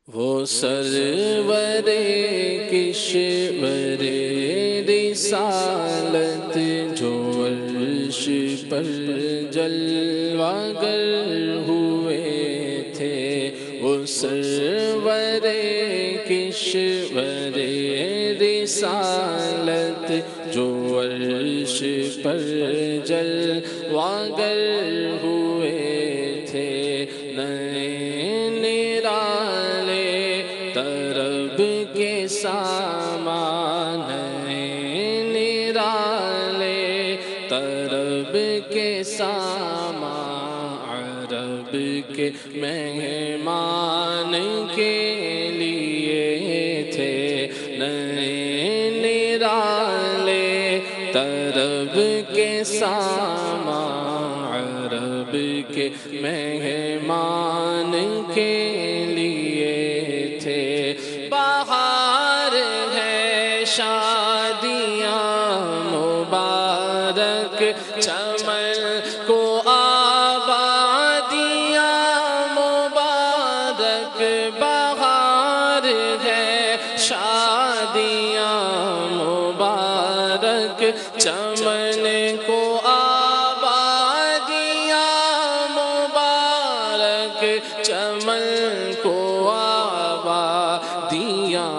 وہ سرور کشور رسالت جو عرش پر جلوہ گر ہوئے تھے، وہ سرور کشور رسالت جو عرش پر جلوہ گر ہوئے تھے، نئے نرالے طرب کے سامان، نرالے طرب کے سامان، عرب کے مہمان کے لیے تھے، نئے نرالے طرب کے سامان، عرب کے مہمان کے لیے تھے۔ بہار ہے شادیاں مبارک، چمن کو آبادیاں مبارک، بہار ہے شادیاں مبارک، چمن کو آبادیاں مبارک، چمن کو آبادیاں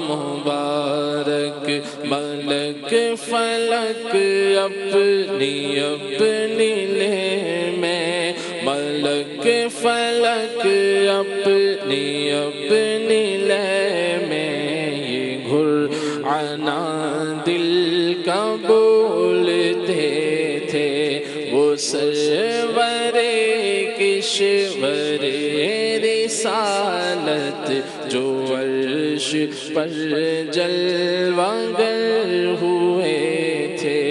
مبارک، ملک فلک اپنی اپنی لے میں، ملک فلک اپنی اپنی لے میں، یہ گھر عنا دل کا بولتے تھے، وہ سرور کشور رسالت جو عرش پر جلوہ گر ہوئے تھے۔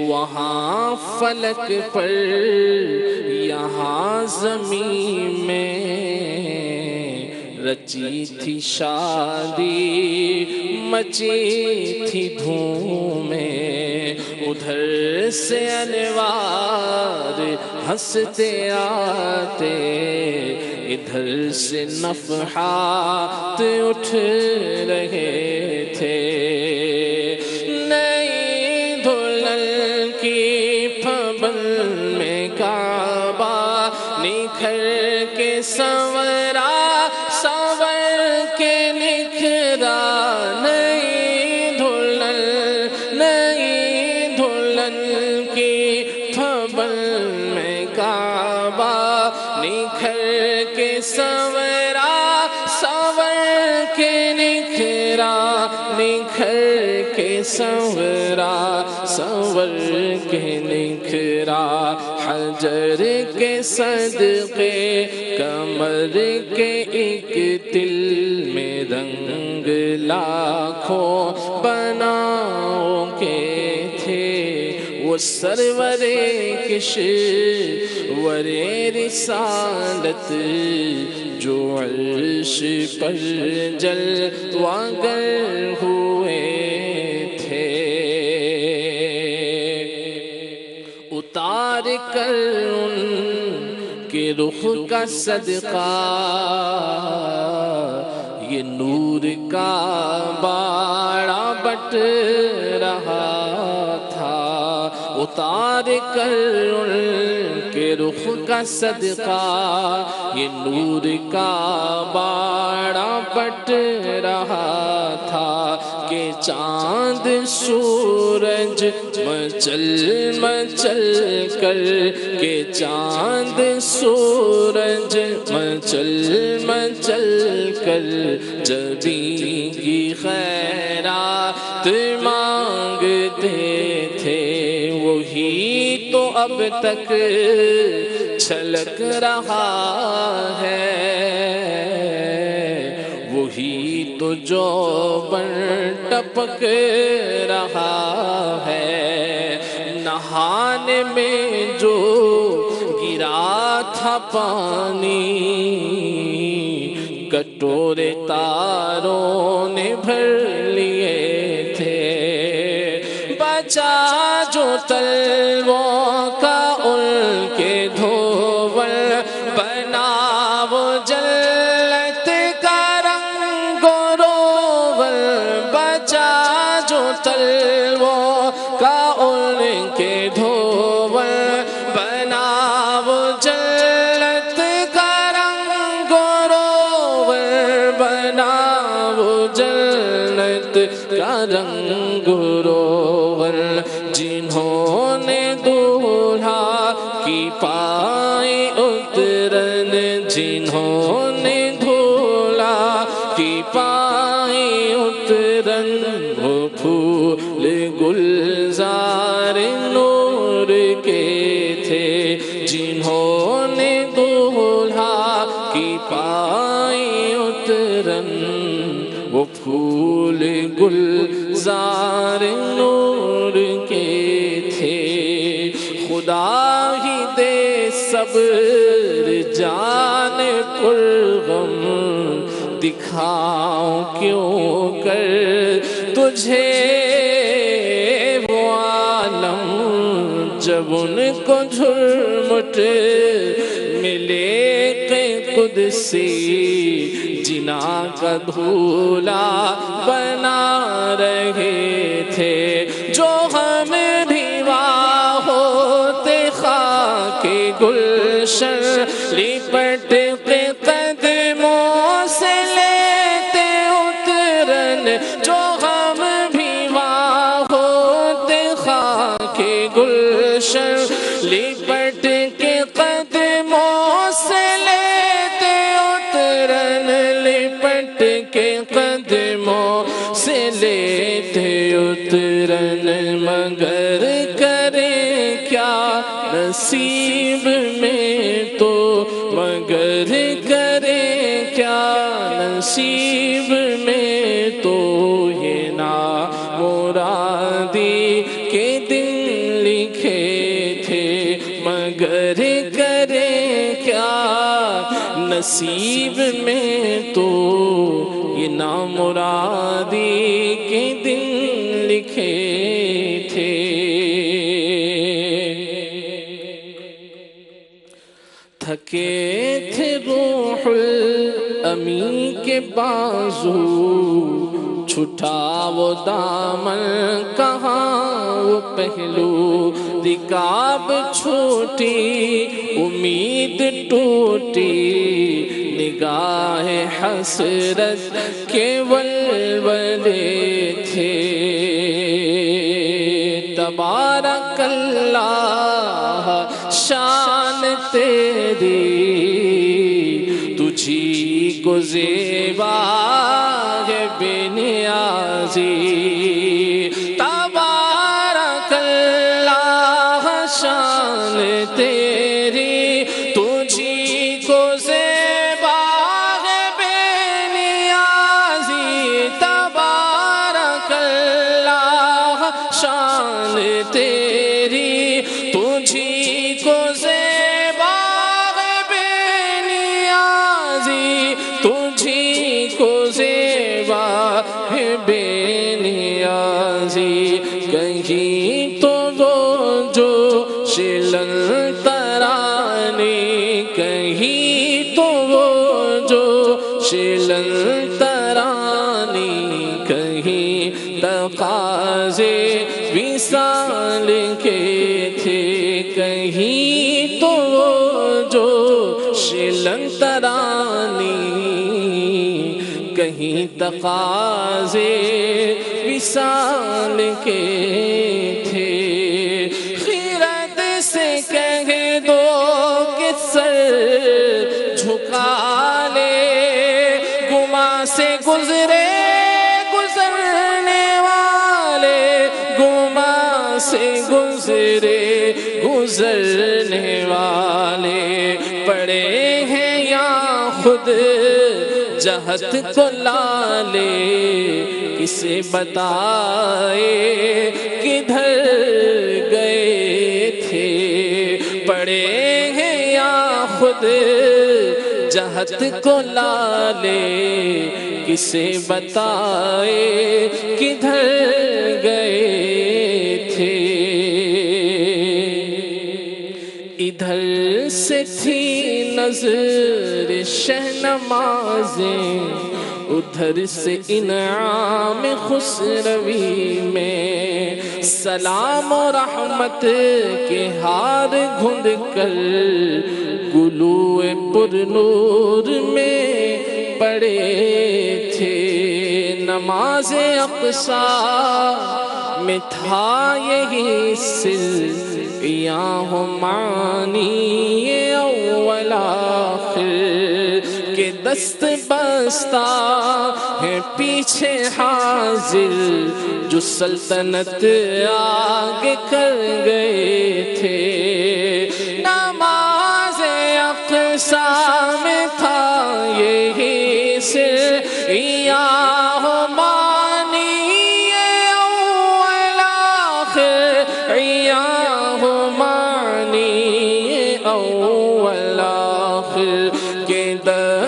وہاں فلک پر یہاں زمین میں رچی تھی شادی، مچی تھی دھومیں، ادھر سے انوار ہنستے آتے، ادھر سے نفحات اٹھ رہے تھے۔ نئی دلہن کی پھبل میں کعبہ نکھر کے سنورا، سنور کے نکھرا، نئی دلہن کی پھبل میں کعبہ نکھر کے سنورا، سنور کے نکھرا، نکھر کے سنورا، سنور کے نکھرا، حجر کے صدقے کمر کے ایک دل میں رنگ لاکھوں بناؤں کے تھے، وہ سرور کشور رسالت جو عرش پر جلوہ گر ہوئے تھے۔ اتار کر ان کے رخ کا صدقہ یہ نور کا باڑا بٹ رہا تھا، اتار کر ان کے رخ کا صدقہ یہ نور کا باڑا بٹ رہا تھا، کہ چاند سورج مچل مچل کر، کہ چاند سورج مچل مچل کر جبیں کی خیرات مانگتے تھے، وہی تو اب تک چھلک رہا ہے، وہی تو جو بن ٹپک رہا ہے، نہانے میں جو گرا تھا پانی کٹورے تاروں نے بھر لیے تھے، بچا جو تلووں کا ان کے دھوول بنا وہ جل کا رنگ روغن، جنہوں نے دولہا کی پائے اترن، جنہوں نے دولہا کی پائے اترن، وہ پھول گلزار نور کے تھے، جنہوں نے دولہا کی پائے اترن، وہ پھول گلزار نور کے تھے۔ خدا ہی دے صبر جان پرغم، دکھاؤں کیوں کر تجھے وہ عالم، جب ان کو جھرمٹ ملے کہ قدسی جنا کا دھولا بنا رہے تھے، جو ہم بھی وہاں ہوتے خاک گلشن، لپٹ کے قدموں سے لیتے اترن، جو ہم بھی وہاں ہوتے خاک گلشن، لپٹ کے قدموں سے لیتے اترن، لپٹ کے قدموں سے لیتے اترن، مگر کریں کیا نصیب میں تو، مگر کریں کیا نصیب میں تو، یہ نامرادی کے دن لکھے تھے، مگر کریں کیا نصیب میں تو، یہ نامرادی کے دن لکھے تھے۔ تھکے تھے روح الامی کے بازو، چھٹا وہ دامن کہاں وہ پہلو، رکاب چھوٹی امید ٹوٹی، نگاہ حسرت کے ولولے تھے، تبارک اللہ شان تیری، تجھی کو زیبا ہے بے نیازی، تبارک اللہ شان تیری، تجھی کو زیبا ہے بے نیازی، تبارک اللہ شان تیری، تجھی کو زیبا ہے بے نیازی، تجھی کو زیبا ہے بے نیازی، کہیں تو وہ جو شلن ترانی، کہیں تو وہ جو شلن ترانی، کہیں تقاضے وصال کے تھے، کہیں تو وہ جو شلن ترانی، کہیں تقاضے وصال کے تھے۔ خیرت سے کہہ دو کہ سر جھکا لے، گما سے گزرے گزرنے والے، گما سے گزرے گزرنے والے، پڑے ہیں یا خود جہت کو لالے، کسے بتائے کدھر گئے تھے، پڑے ہیں یا خود جہت کو لالے، کسے بتائے کدھر گئے تھے۔ ادھر سے تھی نظر شہنمازیں، ادھر سے انعام خسروی میں، سلام و رحمت کے ہار گھند کر گلو پر نور میں پڑے تھے، نماز اقصیٰ میں تھا یہی سر یا معنی یہ اول آخر کہ دست بستہ ہے پیچھے حاضر جو سلطنت آگے کر گئے تھے نماز اقصیٰ میں تھا یہی سر یا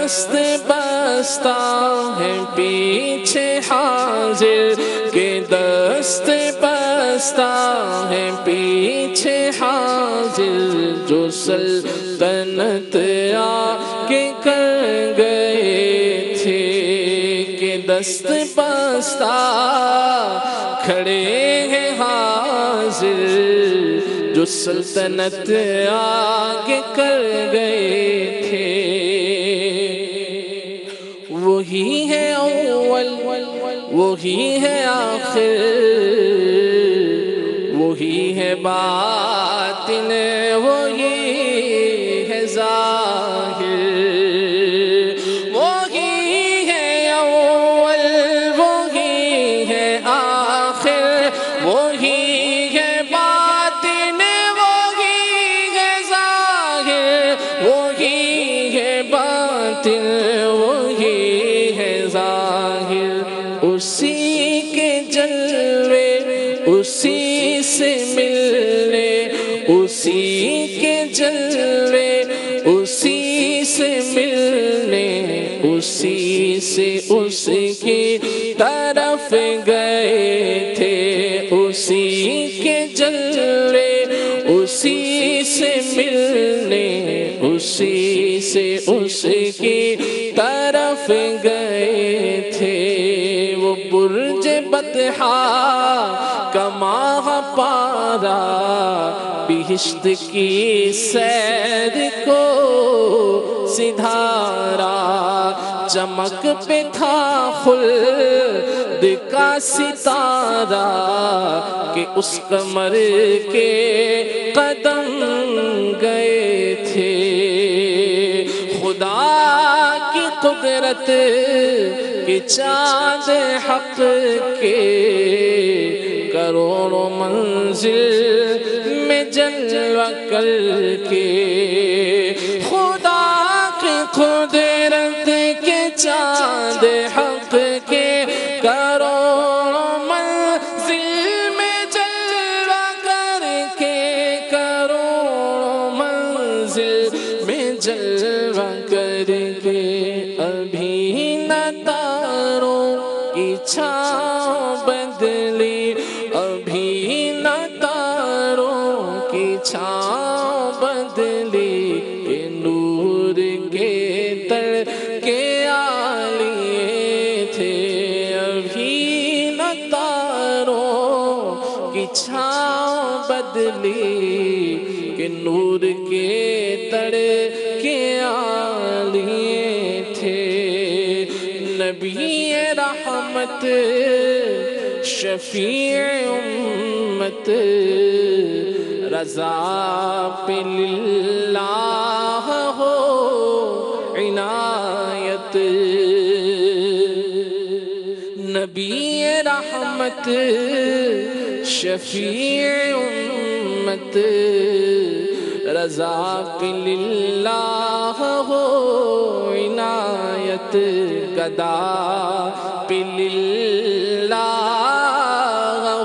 دست بستہ ہے پیچھے حاضر کہ دست بستہ ہے پیچھے حاضر جو سلطنت آگے کر گئے تھے کہ دست بستہ کھڑے ہیں حاضر جو سلطنت آگے کر گئے تھے وہی ہے اول وہی ہے آخر وہی ہے باطن وہی ہے ظاہر وہی ہے اول وہی ہے آخر وہی ہے باطن وہی ہے ظاہر وہی ہے باطن اسی کے جلوے اسی سے ملنے اسی کے جلوے اسی سے ملنے اسی سے اس کی طرف گئے تھے اسی کے جلوے اسی سے ملنے اسی سے اس کی طرف گئے تھے وہ برج بطحا کا ماہ پارا بہشت کی سیر کو سدھارا چمک پہ تھا خلد کا ستارہ کہ اس قمر کے قدم گئے تھے خدا کی قدرت کہ چاند حق کے کروڑوں منزل میں جلوہ کر کے خدا کی قدرت کے چاند حق کے کروڑوں منزل میں جلوہ کر کے کروڑوں منزل میں جلوہ کر کے ابھی نہ تاروں کی چھاؤں بدلی ابھی نہ تاروں کی چھاؤں بدلی کہ نور کے تر کے آلیے تھے ابھی نہ تاروں کی چھاؤں بدلی کہ نور کے تر کے آلیے تھے نبی رحمت شفیع امت رضا پہ للہ ہو عنایت نبی رحمت شفیع امت رضا پہ للہ ہو عنایت گدا پہ للہ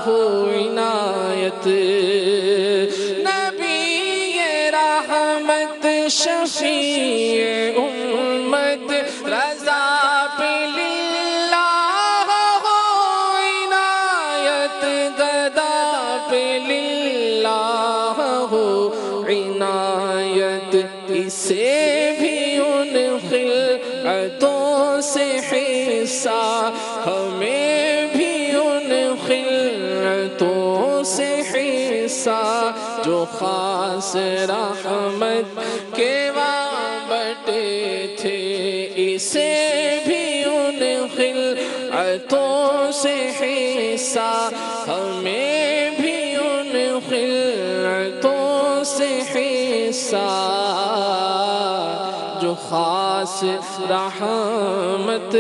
ہو عنایت نبی رحمت شفیع امت رضا پہ للہ ہو عنایت گدا پہ للہ ہو عنایت اسے بھی ان خلعتوں سے حصہ ہمیں بھی ان خلعتوں سے حصہ جو خاص رحمت کے وہاں بٹے تھے اسے بھی ان خلعتوں سے حصہ ہمیں بھی ان خلعتوں سے حصہ جو خاص رحمت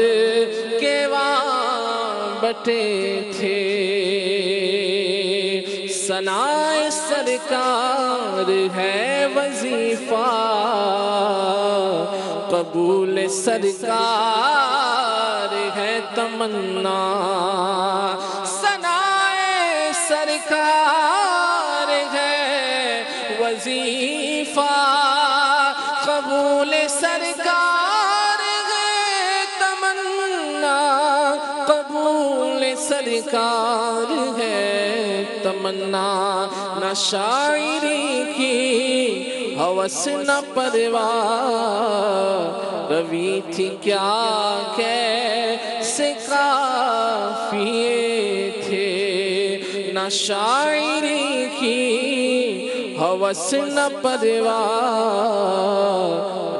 کے وہاں بٹے تھے ثنائے سرکار ہے وظیفہ قبول سرکار ہے تمنا ثنائے سرکار ہے وظیفہ قبول سرکار ہے تمنا قبول سرکار ہے تمنا نہ شاعری کی ہوس نہ پرواہ روی تھی کیا کیسے قافیے تھے نہ شاعری کی ہوس نہ پرواہ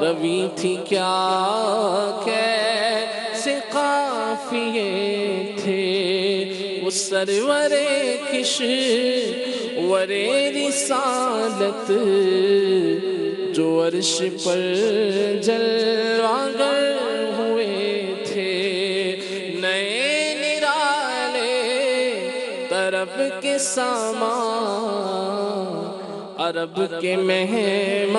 روی تھی کیا کیسے قافیے تھے وہ سرور کشور رسالت جو عرش پر جلوگر ہوئے تھے نئے نرالے طرب کے سامان عرب کے مہمان